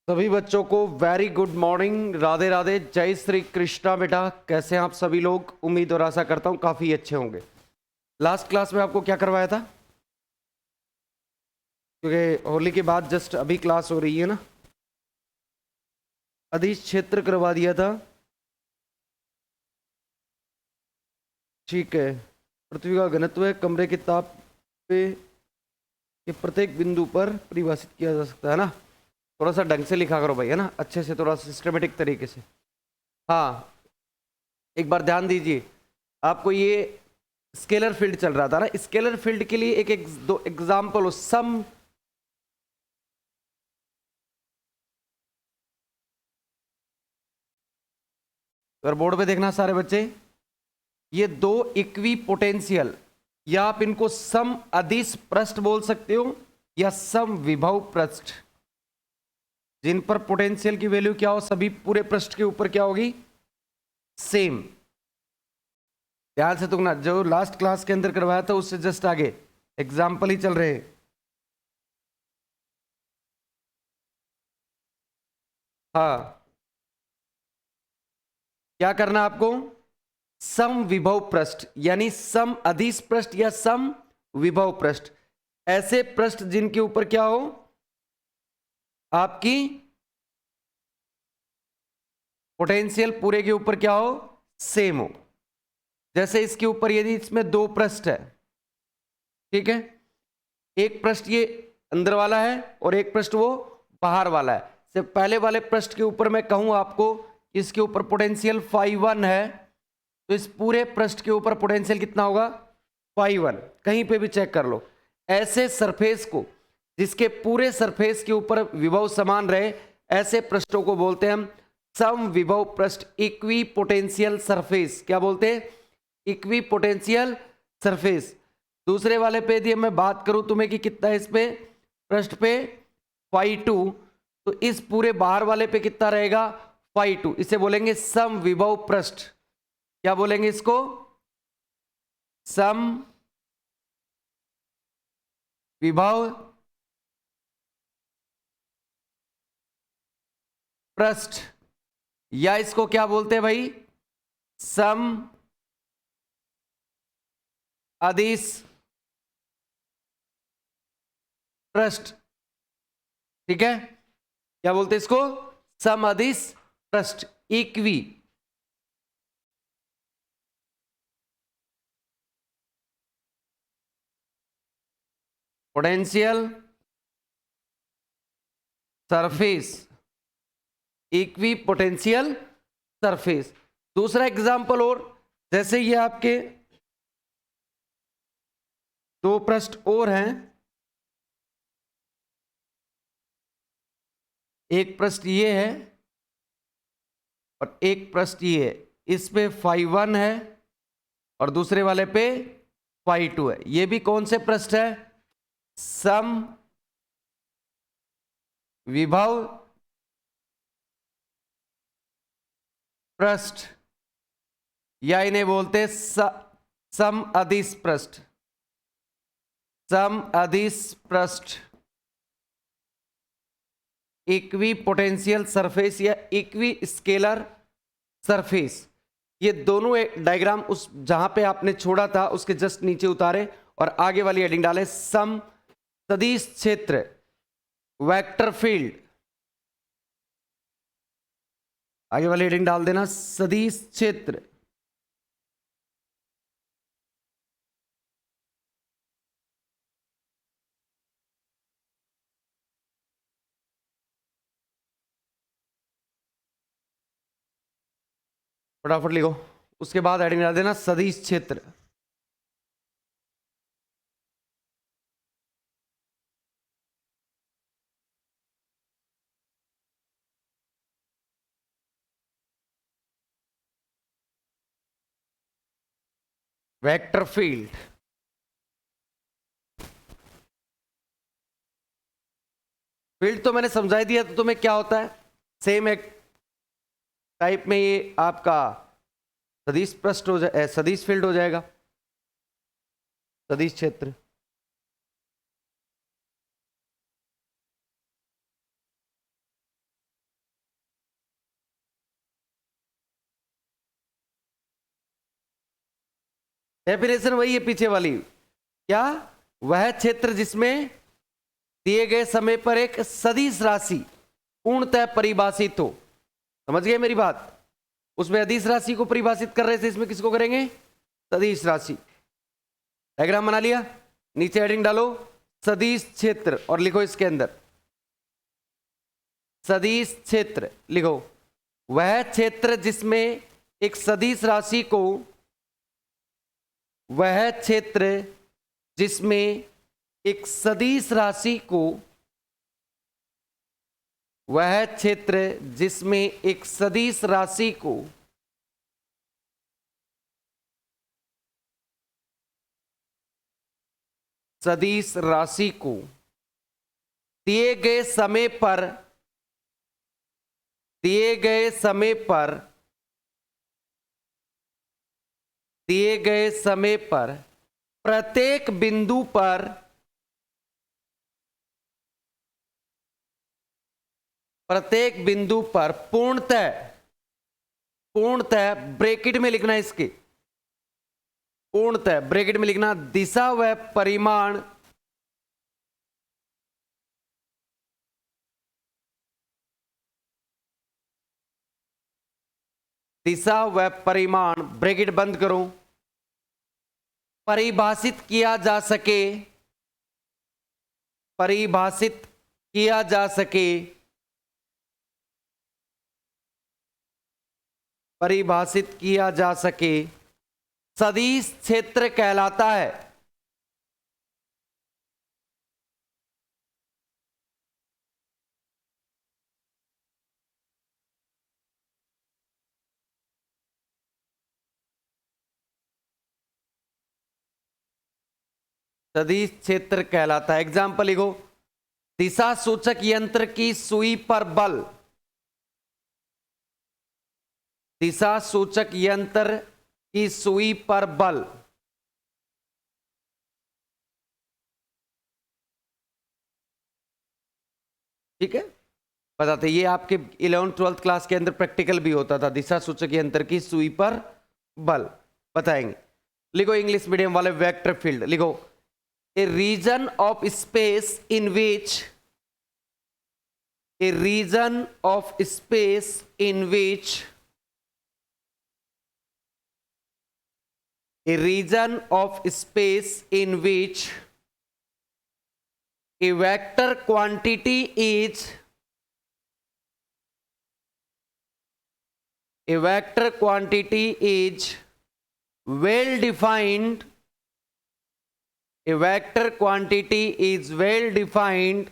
सभी बच्चों को very good morning, Radhe Radhe, जय श्री कृष्णा। बेटा कैसे हैं आप सभी लोग? उम्मीद और आशा करता हूं काफी अच्छे होंगे। लास्ट क्लास में आपको क्या करवाया था? क्योंकि होली के बाद जस्ट अभी क्लास हो रही है ना, अधिश क्षेत्र करवा दिया था। ठीक है। पृथ्वी का घनत्व है कमरे के ताप पे के प्रत्येक बिंदु पर परिभाषित किया जा सकता है ना। थोड़ा सा ढंग से लिखा करो भाई, है ना, अच्छे से, थोड़ा सिस्टमेटिक तरीके से। हाँ, एक बार ध्यान दीजिए। आपको ये स्केलर फील्ड चल रहा था ना, स्केलर फील्ड के लिए दो एग्जाम्पल हो। सम अगर बोर्ड पे देखना सारे बच्चे, ये दो इक्वी पोटेंशियल, या आप इनको सम अदिश पृष्ठ बोल सकते हो या सम विभव पृष्ठ, जिन पर पोटेंशियल की वैल्यू क्या हो, सभी पूरे पृष्ठ के ऊपर क्या होगी? सेम। ध्यान से तुम ना, जो लास्ट क्लास के अंदर करवाया था उससे जस्ट आगे एग्जाम्पल ही चल रहे हैं। हाँ, क्या करना आपको? सम विभव पृष्ठ यानी सम अदिश पृष्ठ या सम विभव पृष्ठ, ऐसे पृष्ठ जिनके ऊपर क्या हो, आपकी पोटेंशियल पूरे के ऊपर क्या हो? सेम हो। जैसे इसके ऊपर यदि इसमें दो पृष्ठ है, ठीक है, एक पृष्ठ ये अंदर वाला है और एक पृष्ठ वो बाहर वाला है। से पहले वाले पृष्ठ के ऊपर मैं कहूं आपको, इसके ऊपर पोटेंशियल φ1 है, तो इस पूरे पृष्ठ के ऊपर पोटेंशियल कितना होगा? φ1। कहीं पे भी चेक कर लो। ऐसे सरफेस को, जिसके पूरे सरफेस के ऊपर विभव समान रहे, ऐसे पृष्ठों को बोलते हैं हम सम विभव पृष्ठ, इक्वी पोटेंशियल सरफेस। क्या बोलते हैं? Equi potential surface. दूसरे वाले पे यदि मैं बात करूं तुम्हें कि कितना है इस पे पृष्ठ पे φ2, तो इस पूरे बाहर वाले पे कितना रहेगा? φ2। इसे बोलेंगे सम विभव पृष्ठ। क्या बोलेंगे इसको? सम विभव पृष्ठ, या इसको क्या बोलते हैं भाई? सम अदिश पृष्ठ। ठीक है, क्या बोलते हैं इसको? सम अदिश पृष्ठ, equi potential surface, equi potential surface. दूसरा एग्जांपल और, जैसे ये आपके दो पृष्ठ और हैं, एक पृष्ठ ये है और एक पृष्ठ ये है। इस पे φ1 है और दूसरे वाले पे φ2 है। ये भी कौन से पृष्ठ है? सम विभव पृष्ठ, या इन्हें बोलते सम अदिश पृष्ठ। सम अदिश पृष्ठ, इक्वी पोटेंशियल सरफेस या इक्वी स्केलर सरफेस। ये दोनों डायग्राम उस जहां पे आपने छोड़ा था उसके जस्ट नीचे उतारे और आगे वाली हेडिंग डाले सम सदिश क्षेत्र वेक्टर फील्ड। आगे वाली हेडिंग डाल देना सदिश क्षेत्र फटाफट लिखो। उसके बाद हेडिंग डाल देना सदिश क्षेत्र। वेक्टर फील्ड, फील्ड तो मैंने समझा दिया, तो तुम्हें क्या होता है? सेम एक टाइप में ये आपका सदिश पृष्ठ हो जाए, सदिश फील्ड हो जाएगा, सदिश क्षेत्र। डेफिनेशन वही है पीछे वाली। क्या? वह क्षेत्र जिसमें दिए गए समय पर एक सदिश राशि पूर्णतः परिभाषित हो। समझ गए मेरी बात? उसमें अदिश राशि को परिभाषित कर रहे थे, इसमें किसको करेंगे? सदिश राशि। डायग्राम बना लिया, नीचे हेडिंग डालो सदिश क्षेत्र और लिखो इसके अंदर सदिश क्षेत्र लिखो। वह क्षेत्र जिसमें एक सदिश राशि को वह क्षेत्र जिसमें एक सदिश राशि को वह क्षेत्र जिसमें एक सदिश राशि को सदिश राशि को दिए गए समय पर दिए गए समय पर प्रत्येक बिंदु पर पूर्णतः ब्रैकेट में लिखना है, इसके पूर्णतः ब्रैकेट में लिखना दिशा व परिमाण ब्रैकेट बंद करो परिभाषित किया जा सके सदिश क्षेत्र कहलाता है। सदिश क्षेत्र कहलाता है। एग्जाम्पल लिखो, दिशा सूचक यंत्र की सुई पर बल, दिशा सूचक यंत्र की सुई पर बल ठीक है, बताते ये आपके 11th-12th क्लास के अंदर प्रैक्टिकल भी होता था, दिशा सूचक यंत्र की सुई पर बल बताएंगे। लिखो इंग्लिश मीडियम वाले वेक्टर फील्ड लिखो, a region of space in which a region of space in which a region of space in which a vector quantity is well defined, a vector quantity is well defined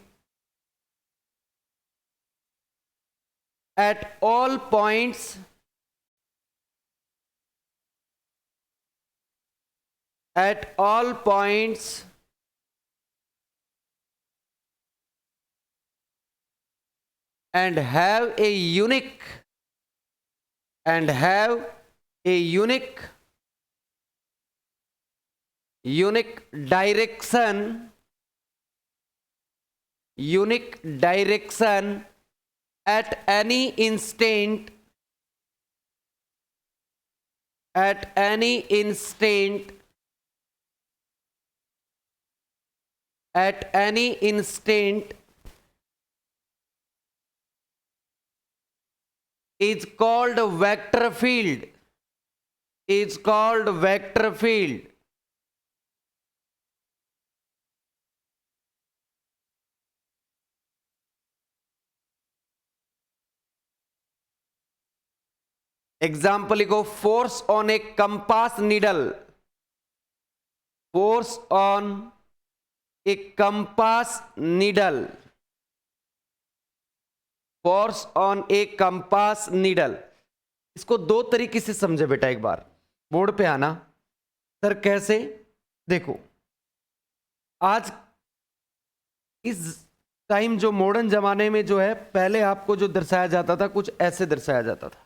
at all points and have a unique direction at any instant is called vector field. Example लिखो, force on a compass needle, force on a compass needle, force on a compass needle. इसको दो तरीके से समझे बेटा, एक बार board पे आना। सर कैसे? देखो आज इस टाइम जो मॉडर्न जमाने में जो है, पहले आपको जो दर्शाया जाता था कुछ ऐसे दर्शाया जाता था,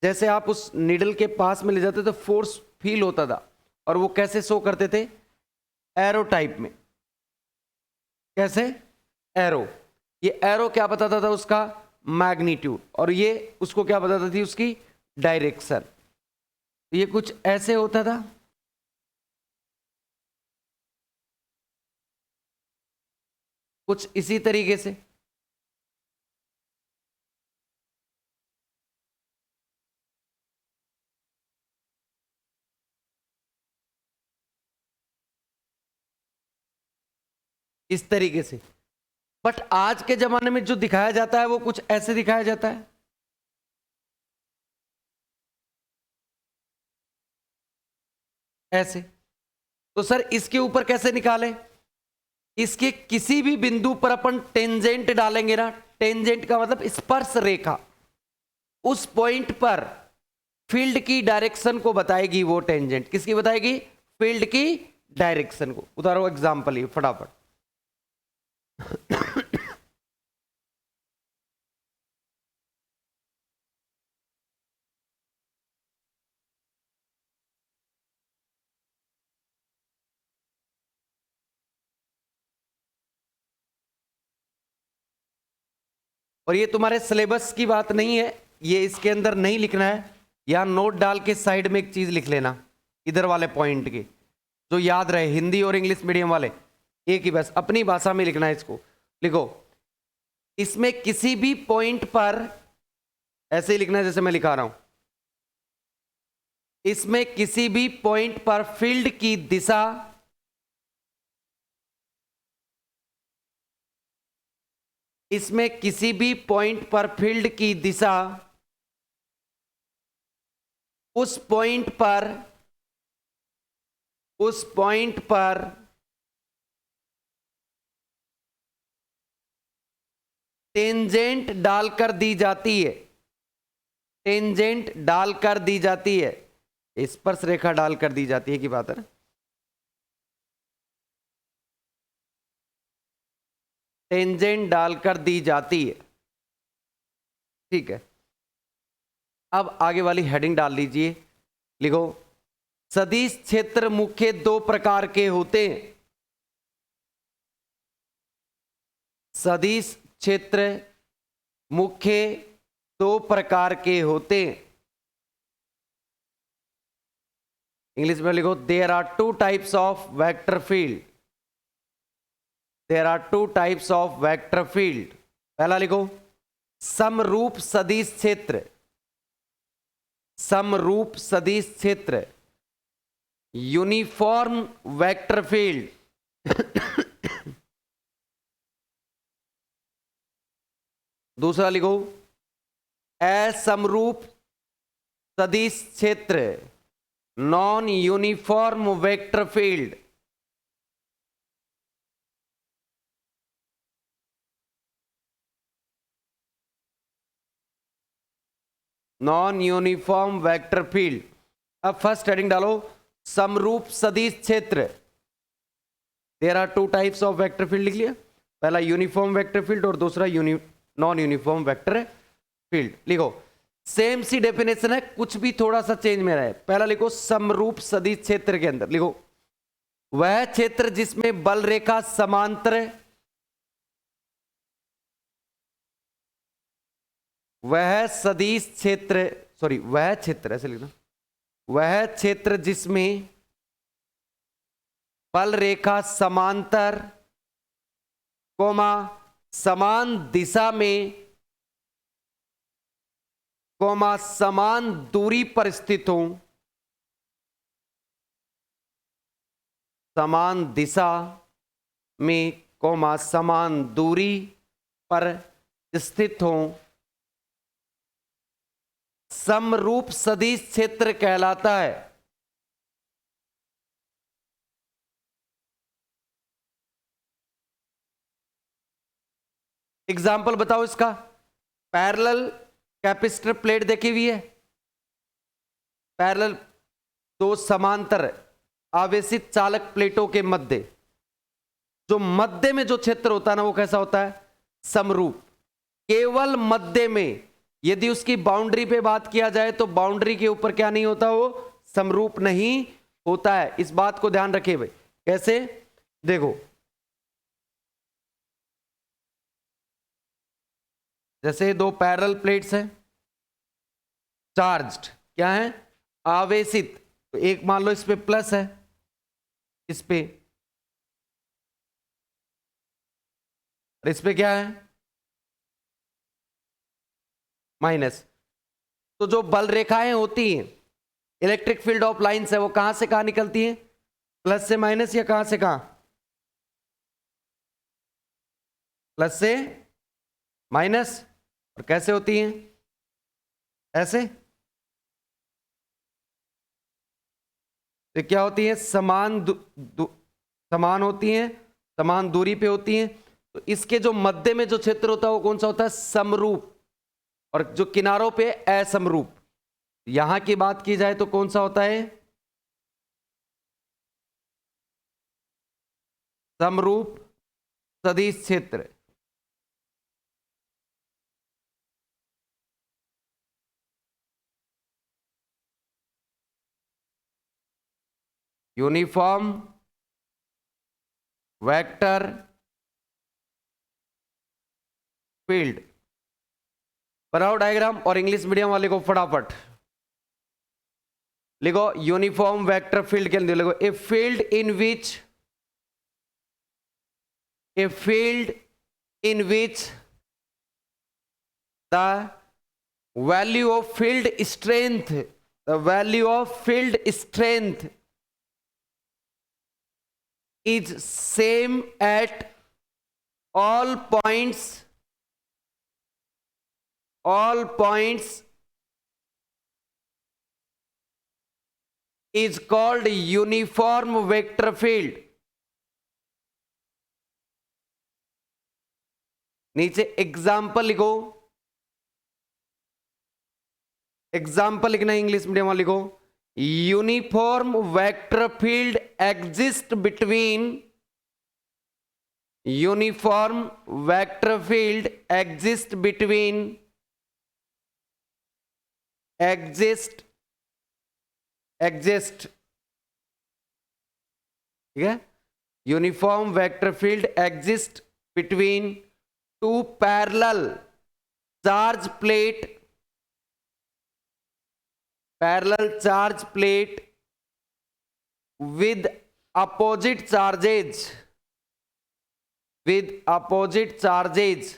जैसे आप उस नीडल के पास में ले जाते तो फोर्स फील होता था, और वो कैसे शो करते थे? एरो टाइप में। कैसे? एरो। ये एरो क्या बताता था? उसका मैग्नीट्यूड, और ये उसको क्या बताता थी? उसकी डायरेक्शन। ये कुछ ऐसे होता था, कुछ इसी तरीके से। इस तरीके से। बट आज के जमाने में जो दिखाया जाता है वो कुछ ऐसे दिखाया जाता है। ऐसे। तो सर इसके ऊपर कैसे निकालें? इसके किसी भी बिंदु पर अपन टेंजेंट डालेंगे ना, टेंजेंट का मतलब स्पर्श रेखा, उस पॉइंट पर फील्ड की डायरेक्शन को बताएगी वो टेंजेंट। किसकी बताएगी? फील्ड की डायरेक्शन को। उदाहरण एग्जांपल ये फटाफट। और ये तुम्हारे सिलेबस की बात नहीं है, ये इसके अंदर नहीं लिखना है। यहां नोट डाल के साइड में एक चीज लिख लेना, इधर वाले पॉइंट की, जो याद रहे। हिंदी और इंग्लिश मीडियम वाले एक ही, बस अपनी भाषा में लिखना है इसको। लिखो, इसमें किसी भी पॉइंट पर, ऐसे ही लिखना है जैसे मैं लिखा रहा हूं, इसमें किसी भी पॉइंट पर फील्ड की दिशा इसमें किसी भी पॉइंट पर फील्ड की दिशा उस पॉइंट पर टेंजेंट डालकर दी जाती है। टेंजेंट डालकर दी जाती है, स्पर्श रेखा डालकर दी जाती है की बात है ना। टेंजेंट डालकर दी जाती है, ठीक है। अब आगे वाली हेडिंग डाल लीजिए। लिखो, सदिश क्षेत्र मुख्य दो प्रकार के होते हैं। सदिश क्षेत्र मुख्य दो प्रकार के होते हैं। इंग्लिश में लिखो, there are two types of vector field. There are two types of vector field. पहला लिखो, समरूप सदिश क्षेत्र। समरूप सदिश क्षेत्र, यूनिफॉर्म वेक्टर फील्ड। दूसरा लिखो, असमरूप सदिश क्षेत्र, non uniform vector field. Non uniform vector field. अब फर्स्ट हेडिंग डालो, समरूप सदिश क्षेत्र। There are two types of vector field लिख लिया। पहला यूनिफॉर्म वेक्टर फील्ड और दूसरा नॉन यूनिफॉर्म वेक्टर फील्ड। लिखो, सेम सी डेफिनेशन है, कुछ भी थोड़ा सा चेंज में रहे। पहला लिखो, समरूप सदिश क्षेत्र के अंदर लिखो, वह क्षेत्र जिसमें बल रेखा समांतर, वह सदिश क्षेत्र, सॉरी वह क्षेत्र, ऐसे लिखना, वह क्षेत्र जिसमें बल रेखा समांतर कोमा समान दिशा में कोमा समान दूरी पर स्थित हो, समान दिशा में कोमा समान दूरी पर स्थित हो, समरूप सदिश क्षेत्र कहलाता है। एग्जाम्पल बताओ इसका। पैरेलल कैपेसिटर प्लेट देखी हुई है, पैरेलल, दो समांतर आवेशित चालक प्लेटों के मध्य, जो मध्य में जो क्षेत्र होता है ना, वो कैसा होता है? समरूप। केवल मध्य में, यदि उसकी बाउंड्री पे बात किया जाए तो बाउंड्री के ऊपर क्या नहीं होता, वो समरूप नहीं होता है। इस बात को ध्यान रखिए भाई। कैसे? देखो, जैसे दो पैरेलल प्लेट्स हैं, चार्ज्ड, क्या है? आवेशित। तो एक मान लो इस पे प्लस है, इस पे और इस पे क्या है, माइनस। तो जो बल रेखाएं होती हैं, इलेक्ट्रिक फील्ड ऑफ लाइंस है, वो कहां से कहां निकलती हैं, प्लस से माइनस या कहां से कहां, प्लस से माइनस। और कैसे होती हैं, ऐसे। तो क्या होती है, समान होती हैं, समान दूरी पे होती हैं। तो इसके जो मध्य में जो क्षेत्र होता है वो कौन सा होता है, समरूप, और जो किनारों पे असमरूप। यहां की बात की जाए तो कौन सा होता है, समरूप सदिश क्षेत्र। Uniform vector field. बनाओ डायग्राम, और इंग्लिश मीडियम वाले को फटाफट लिखो, यूनिफॉर्म वेक्टर फील्ड के अंदर लिखो, a field in which, a field in which the value of field strength, the value of field strength is same at all points is called uniform vector field. नीचे example लिखो, example लिखना English medium वाले लिखो, uniform vector field exist between, uniform vector field exist between, exist ठीक है, uniform vector field exist between two parallel charge plate, parallel charge plate with opposite charges, with opposite charges।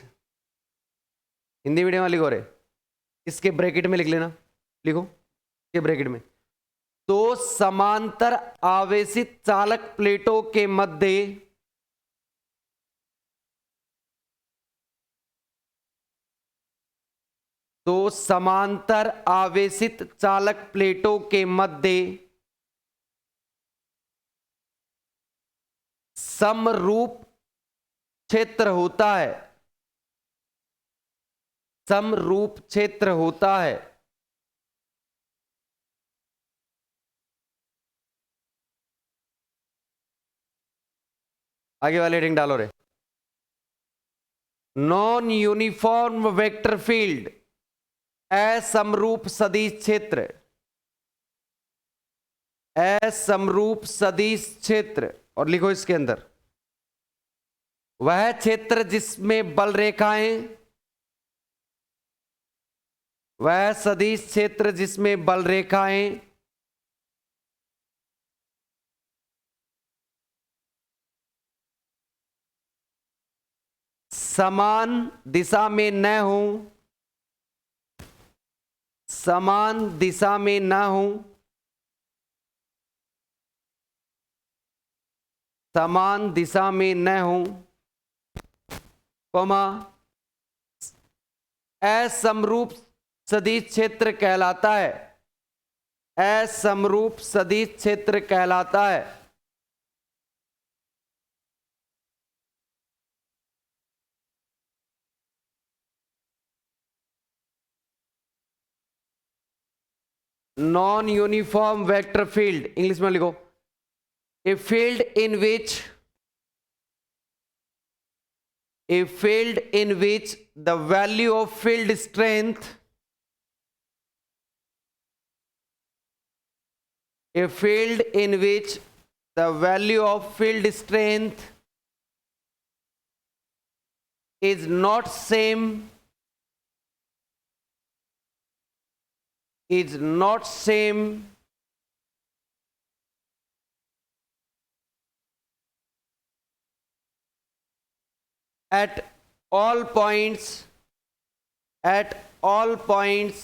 Hindi medium वाली लिखो रे, इसके bracket में लिख लेना, लिखो इसके ब्रैकेट में, दो समांतर आवेशित चालक प्लेटों के मध्य, दो समांतर आवेशित चालक प्लेटों के मध्य समरूप क्षेत्र होता है, समरूप क्षेत्र होता है। आगे वाले हेडिंग डालो रे, नॉन यूनिफॉर्म वेक्टर फील्ड, असमरूप सदिश क्षेत्र, असमरूप सदिश क्षेत्र। और लिखो इसके अंदर, वह क्षेत्र जिसमें बल रेखाएं, वह सदिश क्षेत्र जिसमें बल रेखाएं समान दिशा में न हो, समान दिशा में न हो, समान दिशा में न हो, कोमा असमरूप सदिश क्षेत्र कहलाता है, असमरूप सदिश क्षेत्र कहलाता है। Non uniform vector field, English में लिखो, a field in which, a field in which the value of field strength, a field in which the value of field strength is not same, is not same at all points at all points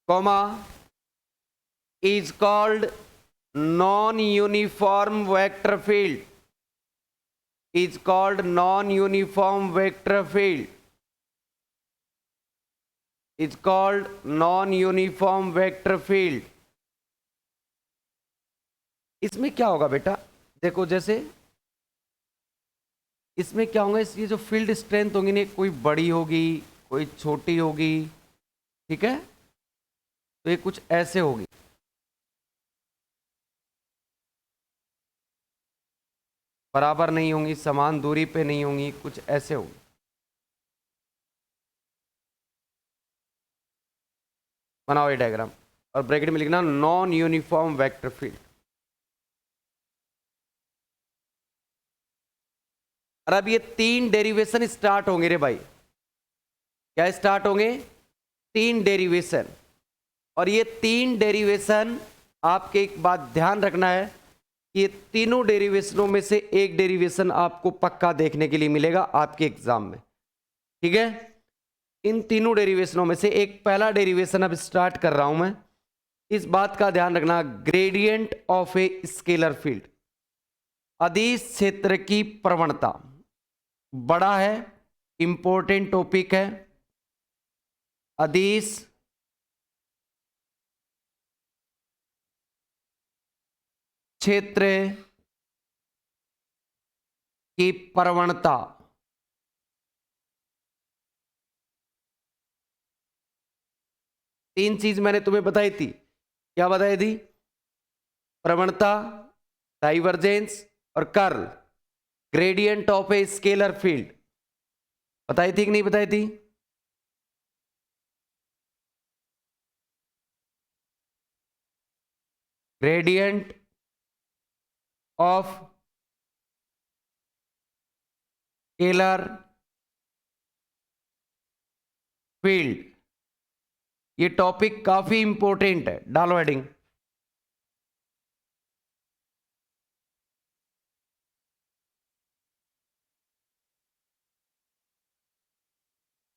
comma is called non-uniform vector field, is called non-uniform vector field, is called non-uniform vector field. इसमें क्या होगा बेटा, देखो जैसे इसमें क्या होगा, ये जो फील्ड स्ट्रेंथ होगी ना, कोई बड़ी होगी कोई छोटी होगी, ठीक है, तो ये कुछ ऐसे होगी, बराबर नहीं होंगी, समान दूरी पे नहीं होंगी, कुछ ऐसे होंगी. बनाओ ये डायग्राम और ब्रैकेट में लिखना नॉन यूनिफॉर्म वेक्टर फील्ड. और अब ये 3 डेरिवेशन स्टार्ट होंगे रे भाई. क्या स्टार्ट होंगे? 3 डेरिवेशन. और ये 3 डेरिवेशन आपके एक बात ध्यान रखना है, ये तीनों डेरिवेशनों में से एक डेरिवेशन आपको पक्का देखने के लिए मिलेगा आपके एग्जाम में. ठीक है, इन तीनों डेरिवेशनों में से एक पहला डेरिवेशन अब स्टार्ट कर रहा हूं मैं. इस बात का ध्यान रखना, gradient of a scalar field, अदिश क्षेत्र की प्रवणता. बड़ा है, इंपॉर्टेंट टॉपिक है. अदिश क्षेत्र की प्रवणता. तीन चीज मैंने तुम्हें बताई थी. क्या बताई थी? प्रवणता, डाइवर्जेंस और curl. Gradient of a scalar field बताई थी कि नहीं बताई थी? ग्रेडियंट ऑफ स्केलर फील्ड, ये टॉपिक काफी इंपॉर्टेंट है. डालो heading.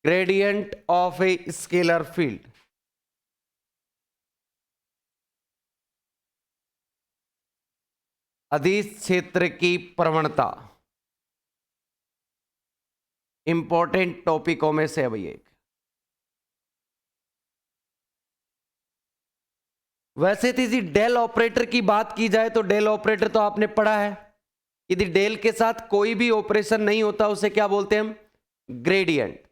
Gradient of a scalar field. अदिश क्षेत्र की प्रवणता इंपॉर्टेंट टॉपिकों में से अभी एक. वैसे तो यदि डेल ऑपरेटर की बात की जाए तो डेल ऑपरेटर तो आपने पढ़ा है. यदि डेल के साथ कोई भी ऑपरेशन नहीं होता उसे क्या बोलते हैं हम? ग्रेडियंट.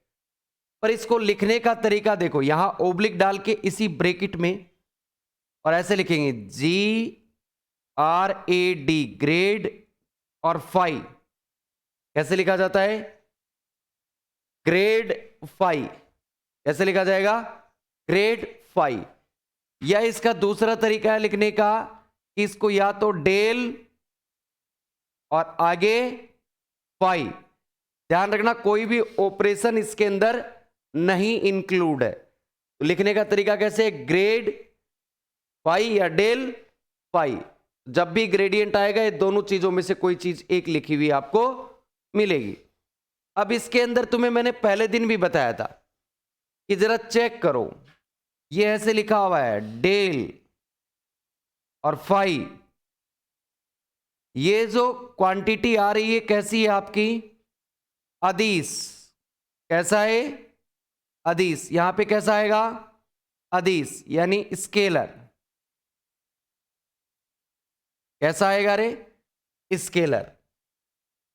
पर इसको लिखने का तरीका देखो, यहां ओब्लिक डाल के इसी ब्रैकेट में और ऐसे लिखेंगे GRAD, ग्रेड और फाई. कैसे लिखा जाता है? Grad phi. कैसे लिखा जाएगा? Grad phi. या इसका दूसरा तरीका है लिखने का, इसको या तो डेल और आगे फाई. ध्यान रखना कोई भी ऑपरेशन इसके अंदर नहीं इंक्लूड है. तो लिखने का तरीका कैसे? ग्रेड फाई या डेल फाई. जब भी ग्रेडियंट आएगा ये दोनों चीजों में से कोई चीज एक लिखी हुई आपको मिलेगी. अब इसके अंदर तुम्हें मैंने पहले दिन भी बताया था कि जरा चेक करो, ये ऐसे लिखा हुआ है डेल और फाई. ये जो क्वांटिटी आ रही है कैसी है आपकी? अदिश. कैसा है? अदिश. यहां पे कैसा आएगा? अदिश यानी स्केलर. कैसा आएगा रे? स्केलर.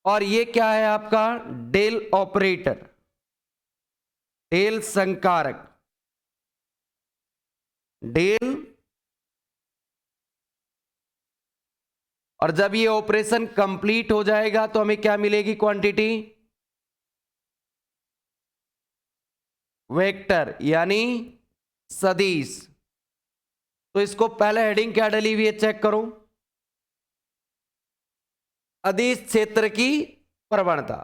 और ये क्या है आपका? डेल ऑपरेटर, डेल संकारक. डेल, और जब ये ऑपरेशन कंप्लीट हो जाएगा तो हमें क्या मिलेगी? क्वांटिटी वेक्टर यानी सदिश. तो इसको पहले हेडिंग क्या डली हुई है चेक करो, अदिश क्षेत्र की प्रवणता,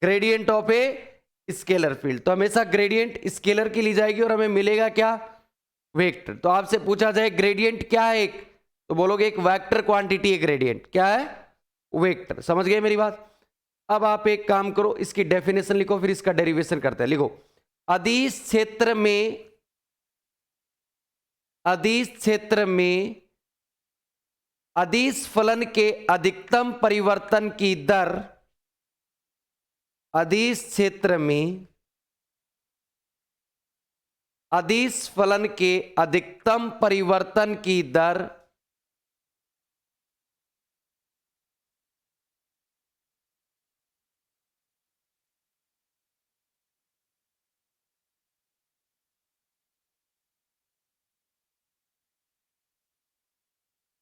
gradient of a scalar field. तो हमेशा ग्रेडियंट स्केलर की ली जाएगी और हमें मिलेगा क्या? वेक्टर. तो आपसे पूछा जाए ग्रेडियंट क्या है एक, तो बोलोगे एक वेक्टर क्वांटिटी है ग्रेडियंट. क्या है? वेक्टर. समझ गए मेरी बात? अब आप एक काम करो, इसकी डेफिनेशन लिखो, फिर इसका डेरिवेशन करते हैं। लिखो, अदिश क्षेत्र में अदिश फलन के अधिकतम परिवर्तन की दर, अदिश क्षेत्र में अदिश फलन के अधिकतम परिवर्तन की दर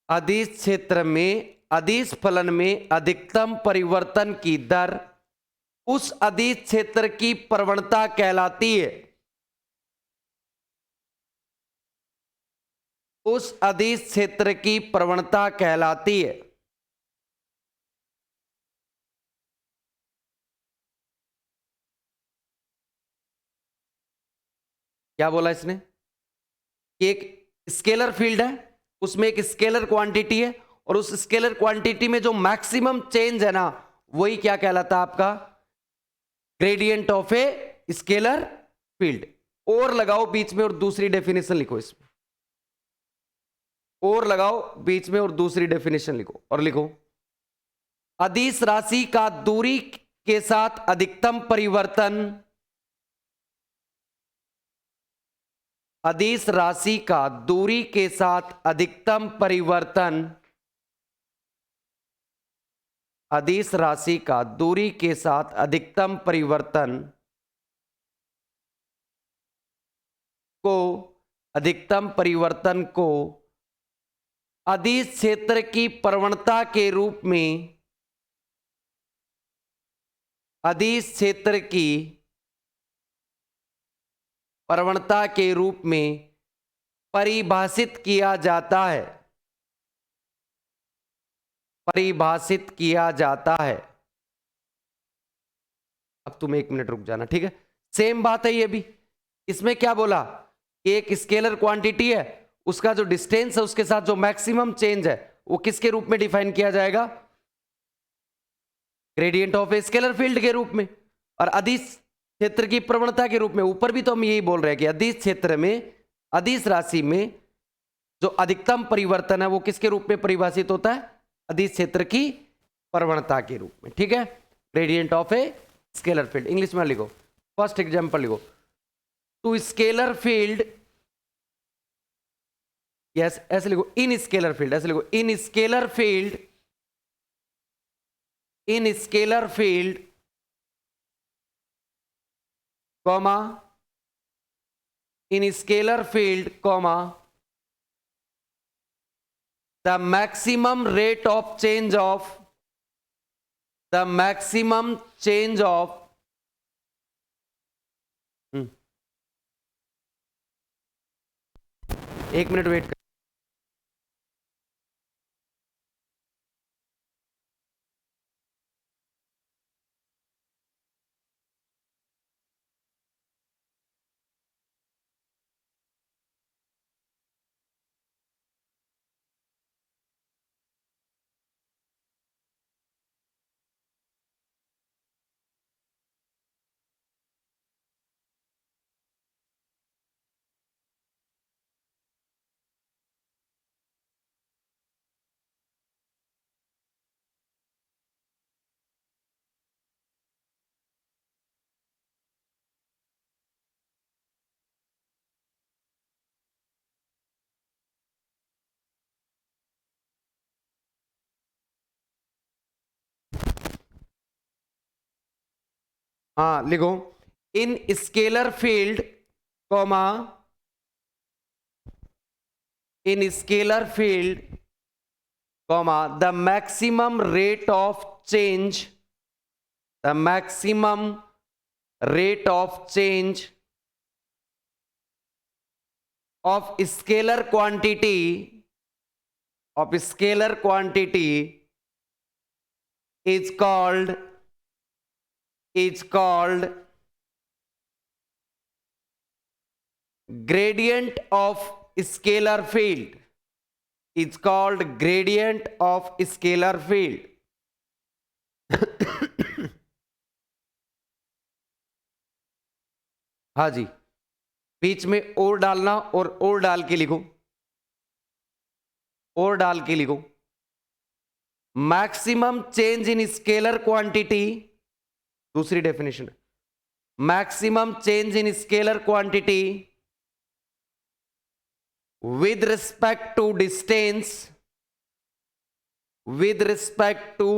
अदिश क्षेत्र में अदिश फलन में अधिकतम परिवर्तन की दर उस अदिश क्षेत्र की प्रवणता कहलाती है। उस अदिश क्षेत्र की प्रवणता कहलाती है। क्या बोला इसने कि एक स्केलर फील्ड है, उसमें एक स्केलर क्वांटिटी है, और उस स्केलर क्वांटिटी में जो मैक्सिमम चेंज है ना, वही क्या कहलाता है आपका, gradient of a scalar field. और लगाओ बीच में और दूसरी डेफिनेशन लिखो, इसमें और लगाओ बीच में और दूसरी डेफिनेशन लिखो, और लिखो अदिश राशि का दूरी के साथ अधिकतम परिवर्तन, अदिश राशि का दूरी के साथ अधिकतम परिवर्तन, अदिश राशि का दूरी के साथ अधिकतम परिवर्तन को अधिकतम परिवर्तन को अदिश क्षेत्र की प्रवणता के रूप में, अदिश क्षेत्र की प्रवणता के रूप में परिभाषित किया जाता है, परिभाषित किया जाता है। अब तुम एक मिनट रुक जाना, ठीक है। सेम बात है ये भी, इसमें क्या बोला कि एक स्केलर क्वांटिटी है, उसका जो डिस्टेंस है उसके साथ जो मैक्सिमम चेंज है वो किसके रूप में डिफाइन किया जाएगा, gradient of a scalar field के रूप में, और अदिश क्षेत्र की प्रवणता के रूप में। ऊपर भी तो हम यही बोल रहे हैं कि अदिश क्षेत्र में अदिश राशि में जो अधिकतम परिवर्तन है वो किसके रूप में परिभाषित होता है, अदिश क्षेत्र की प्रवणता के रूप में, ठीक है। Gradient of a scalar field English में लिखो। फर्स्ट एग्जांपल लिखो, टू स्केलर फील्ड, यस ऐसे लिखो, इन स्केलर फील्ड, ऐसे लिखो, in scalar field, in scalar field comma, in scalar field comma the maximum rate of change of, the maximum change of एक minute wait कर, हाँ लिखो, in scalar field comma, in scalar field comma the maximum rate of change, the maximum rate of change of scalar quantity, of scalar quantity is called gradient of scalar field, is called gradient of scalar field हाँ जी, बीच में और डालना और डाल के लिखो, और डाल के लिखो। Maximum change in scalar quantity, दूसरी definition, maximum change in scalar quantity with respect to distance, with respect to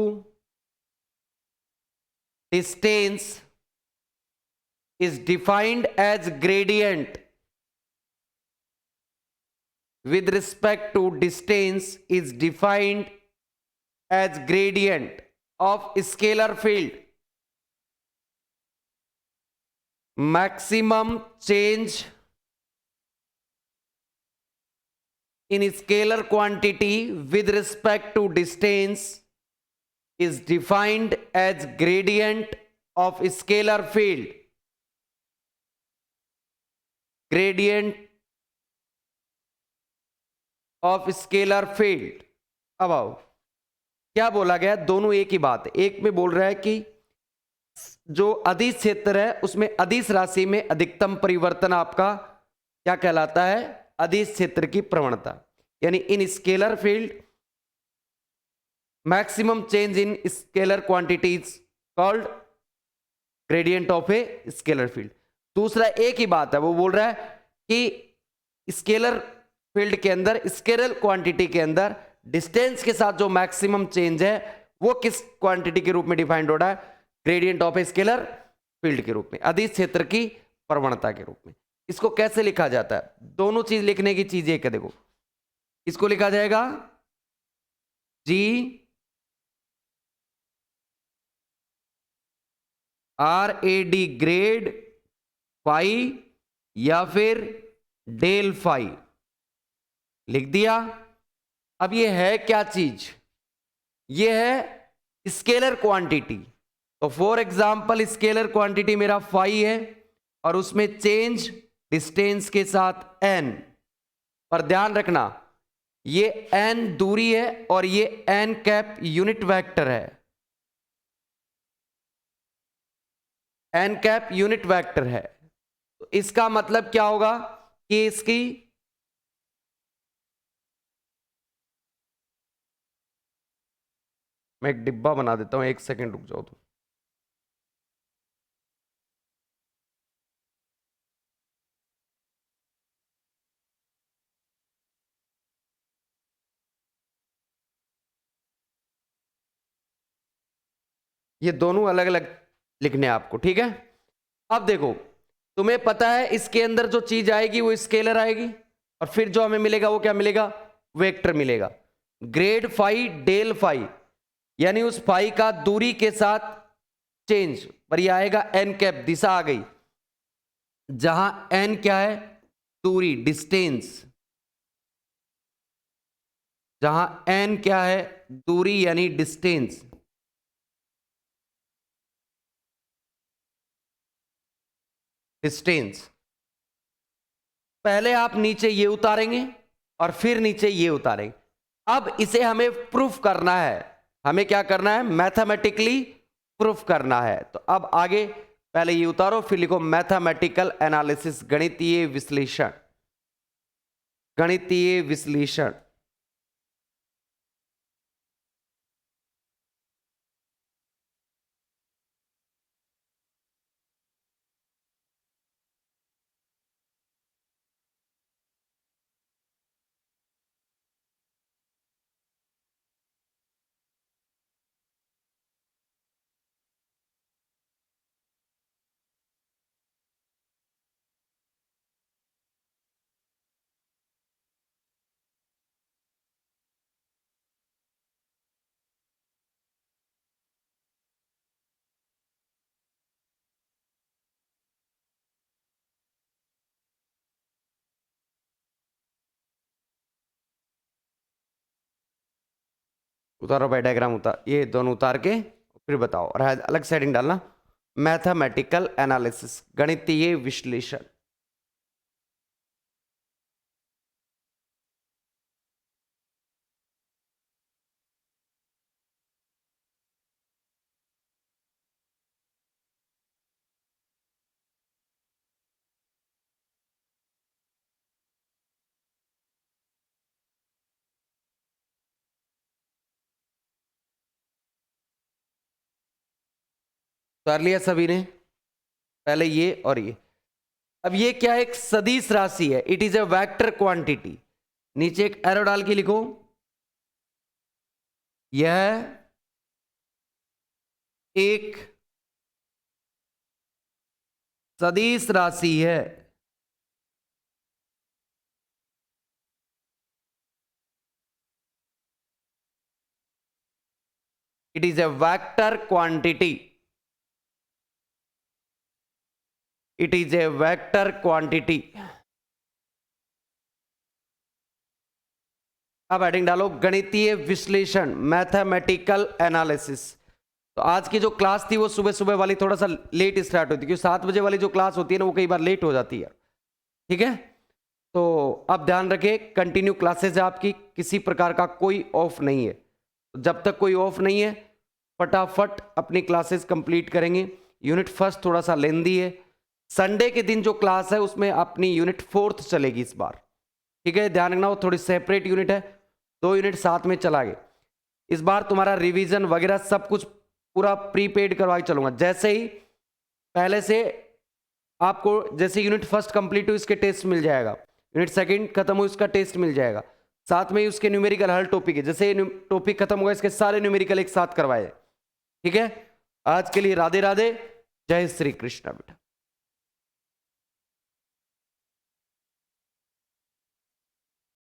distance is defined as gradient, with respect to distance is defined as gradient of scalar field. Maximum change in scalar quantity with respect to distance is defined as gradient of scalar field. Gradient of scalar field. अब आओ, क्या बोला गया, दोनों एक ही बात है। एक में बोल रहा है कि जो अदिश क्षेत्र है उसमें अदिश राशि में अधिकतम परिवर्तन आपका क्या कहलाता है, अदिश क्षेत्र की प्रवणता, यानी in scalar field maximum change in scalar quantities called gradient of a scalar field. दूसरा एक ही बात है, वो बोल रहा है कि स्केलर फील्ड के अंदर, स्केलर क्वांटिटी के अंदर डिस्टेंस के साथ जो मैक्सिमम चेंज है वो किस क्वांटिटी के रूप में डिफाइंड हो रहा है, gradient of a scalar field के रूप में, अदिश क्षेत्र की प्रवणता के रूप में। इसको कैसे लिखा जाता है, दोनों चीज लिखने की चीज एक है, देखो इसको लिखा जाएगा G R A D grad phi या फिर डेल फाई, लिख दिया। अब ये है क्या चीज, ये है स्केलर क्वांटिटी। तो फॉर एग्जांपल स्केलर क्वांटिटी मेरा फाई है और उसमें चेंज डिस्टेंस के साथ एन, पर ध्यान रखना ये एन दूरी है और ये एन कैप यूनिट वेक्टर है, एन कैप यूनिट वेक्टर है। तो इसका मतलब क्या होगा कि इसकी मैं एक डिब्बा बना देता हूं, एक सेकंड रुक जाओ तो। ये दोनों अलग अलग लिखने हैं आपको, ठीक है। अब देखो, तुम्हें पता है इसके अंदर जो चीज आएगी वो स्केलर आएगी, और फिर जो हमें मिलेगा वो क्या मिलेगा, वेक्टर मिलेगा। ग्रेड फाई डेल फाई, यानी उस फाई का दूरी के साथ चेंज पर ये आएगा एन कैप, दिशा आ गई, जहां एन क्या है, दूरी डिस्टेंस, जहां एन क्या है, दूरी यानी डिस्टेंस, डिस्टेंस। पहले आप नीचे ये उतारेंगे और फिर नीचे ये उतारेंगे। अब इसे हमें प्रूफ करना है, हमें क्या करना है, मैथमेटिकली प्रूफ करना है। तो अब आगे पहले ये उतारो, फिर लिखो मैथमेटिकल एनालिसिस, गणितीय विश्लेषण, गणितीय विश्लेषण। उतारो भाई डायग्राम, उतार, ये दोनों उतार के फिर बताओ, और अलग सेटिंग डालना, मैथमेटिकल एनालिसिस, गणितीय विश्लेषण। कर लिया सभी ने, पहले ये और ये। अब ये क्या है? एक सदिश राशि है, it is a vector quantity. नीचे एक एरो डाल के लिखो, यह एक सदिश राशि है। It is a vector quantity, it is a vector quantity. अब हेडिंग डालो गणितीय विश्लेषण, मैथमेटिकल एनालिसिस। तो आज की जो क्लास थी वो सुबह सुबह वाली थोड़ा सा लेट स्टार्ट होती है, क्योंकि 7 बजे वाली जो क्लास होती है ना वो कई बार लेट हो जाती है, ठीक है। तो अब ध्यान रखिए, कंटिन्यू क्लासेस है आपकी, किसी प्रकार का कोई ऑफ नहीं है। जब तक कोई ऑफ नहीं है फटाफट अपनी क्लासेस कंप्लीट करेंगे। यूनिट फर्स्ट थोड़ा सा लेंदी है, संडे के दिन जो क्लास है उसमें अपनी यूनिट फोर्थ चलेगी इस बार, ठीक है। ध्यान रखना वो थोड़ी सेपरेट यूनिट है, 2 यूनिट साथ में चला गए। इस बार तुम्हारा रिवीजन वगैरह सब कुछ पूरा प्रीपेड करवा के चलूंगा। जैसे ही पहले से आपको, जैसे यूनिट फर्स्ट कंप्लीट हुई इसके टेस्ट मिल जाएगा, यूनिट सेकंड खत्म हुई उसका टेस्ट मिल जाएगा, साथ में ही उसके न्यूमेरिकल हर टॉपिक है। जैसे टॉपिक खत्म होगा इसके सारे न्यूमेरिकल एक साथ करवाए, ठीक है। आज के लिए राधे राधे, जय श्री कृष्ण बेटा।